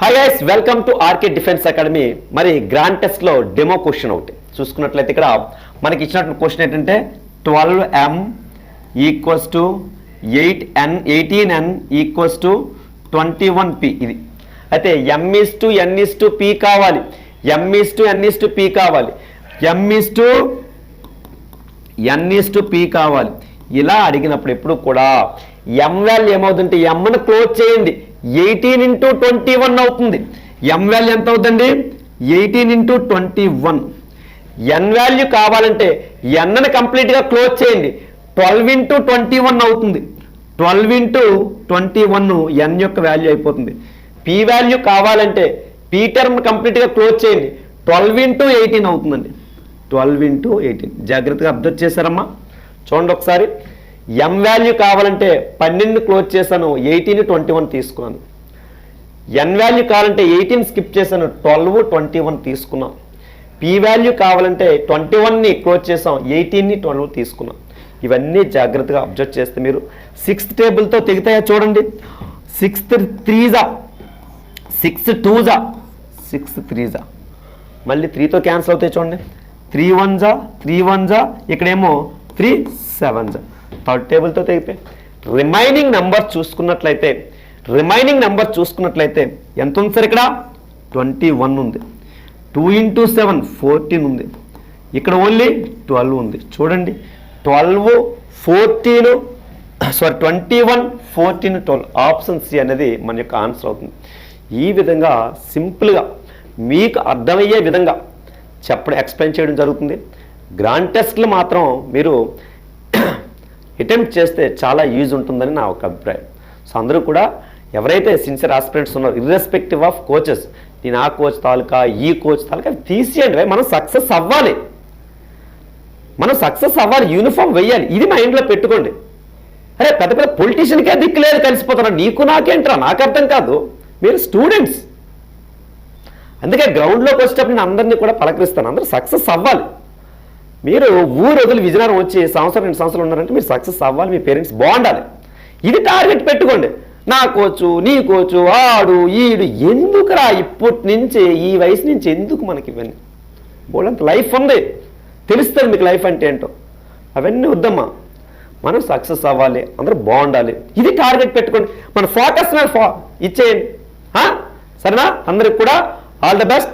Hi guys, welcome to RK defence academy. మరి grand టెస్ట్లో demo question ఒకటి చూసుకున్నట్లయితే ఇక్కడ మనకి ఇచ్చినటువంటి క్వశ్చన్ ఏంటంటే 12m equals to 18n equals to 21p. ఇది అయితే m/n/p కావాలి, m/n/p కావాలి, m/n/p కావాలి. ఇలా అడిగినప్పుడు ఎప్పుడు కూడా m వాల్యూ ఏమవుతుందంటే mను క్లోజ్ చేయండి, 18 × 21 అవుతుంది. m వాల్యూ ఎంత అవుతుందండి? 18 × 21. n వాల్యూ కావాలంటే nని కంప్లీట్గా క్లోజ్ చేయండి, 12 × 21 అవుతుంది. 12 × 21 n యొక్క వాల్యూ అయిపోతుంది. p వాల్యూ కావాలంటే p టర్మ్ కంప్లీట్గా క్లోజ్ చేయండి, 12 × 18 అవుతుందండి. 12 × 18 జాగ్రత్తగా అబ్జర్వ్ చేశారమ్మా. చూడండి ఒకసారి. m వాల్యూ కావాలంటే 12 క్లోజ్ చేశాను, 18 21 తీసుకున్నాను. n వాల్యూ కావాలంటే 18 స్కిప్ చేశాను, 12 21 తీసుకున్నాం. p వాల్యూ కావాలంటే 21ని క్లోజ్ చేసాం, 18ని 12 తీసుకున్నాం. ఇవన్నీ జాగ్రత్తగా అబ్జర్వ్ చేస్తే మీరు 6th టేబుల్తో తెగుతాయా చూడండి. 6 3s 6 2s 6 3s మళ్ళీ 3తో క్యాన్సిల్ అవుతాయి చూడండి. 3 1s 3 1s ఇక్కడేమో 3 7s. థర్డ్ టేబుల్తో తెగిపోయి రిమైనింగ్ నెంబర్ చూసుకున్నట్లయితే ఎంత ఉంది సార్? ఇక్కడ 21 ఉంది. 2 × 7 14 ఉంది. ఇక్కడ ఓన్లీ 12 ఉంది. చూడండి, 21 14 12 ఆప్షన్ సి అనేది మన యొక్క ఆన్సర్ అవుతుంది. ఈ విధంగా సింపుల్గా మీకు అర్థమయ్యే విధంగా ఎక్స్ప్లెయిన్ చేయడం జరుగుతుంది. గ్రాండ్ టెస్ట్లు మాత్రం మీరు అటెంప్ట్ చేస్తే చాలా యూజ్ ఉంటుందని నా ఒక అభిప్రాయం. సో అందరూ కూడా ఎవరైతే సిన్సియర్ ఆస్పిరెంట్స్ ఉన్నారో ఇర్రెస్పెక్టివ్ ఆఫ్ కోచెస్, నేను ఆ కోచ్ తాలూకా ఈ కోచ్ తాలూకా తీసేయండి. మనం సక్సెస్ అవ్వాలి, యూనిఫామ్ వెయ్యాలి. ఇది మైండ్లో పెట్టుకోండి. అరే పెద్ద పెద్ద పొలిటీషియన్కే దిక్కులేదు, కలిసిపోతున్నారు. నీకు నాకేంట్రా, నాకు అర్థం కాదు. మీరు స్టూడెంట్స్. అందుకే గ్రౌండ్లోకి వచ్చేటప్పుడు నేను అందరినీ కూడా పలకరిస్తాను. అందరూ సక్సెస్ అవ్వాలి. మీరు ఊరు వదిలి విజయనగరం వచ్చి సంవత్సరం 2 సంవత్సరాలు ఉన్నారంటే మీరు సక్సెస్ అవ్వాలి, మీ పేరెంట్స్ బాగుండాలి. ఇది టార్గెట్ పెట్టుకోండి. నా కోచు, నీ కోచు, ఆడు ఈడు ఎందుకురా, ఇప్పటి నుంచి ఈ వయసు నుంచి ఎందుకు మనకి ఇవన్నీ? బోలంత లైఫ్ ఉంది, తెలుస్తుంది మీకు లైఫ్ అంటే ఏంటో. అవన్నీ వద్దమ్మా, మనం సక్సెస్ అవ్వాలి, అందరూ బాగుండాలి. ఇది టార్గెట్ పెట్టుకోండి. మన ఫోకస్ మీద ఇచ్చేయండి. సరేనా? అందరికి కూడా ఆల్ ద బెస్ట్.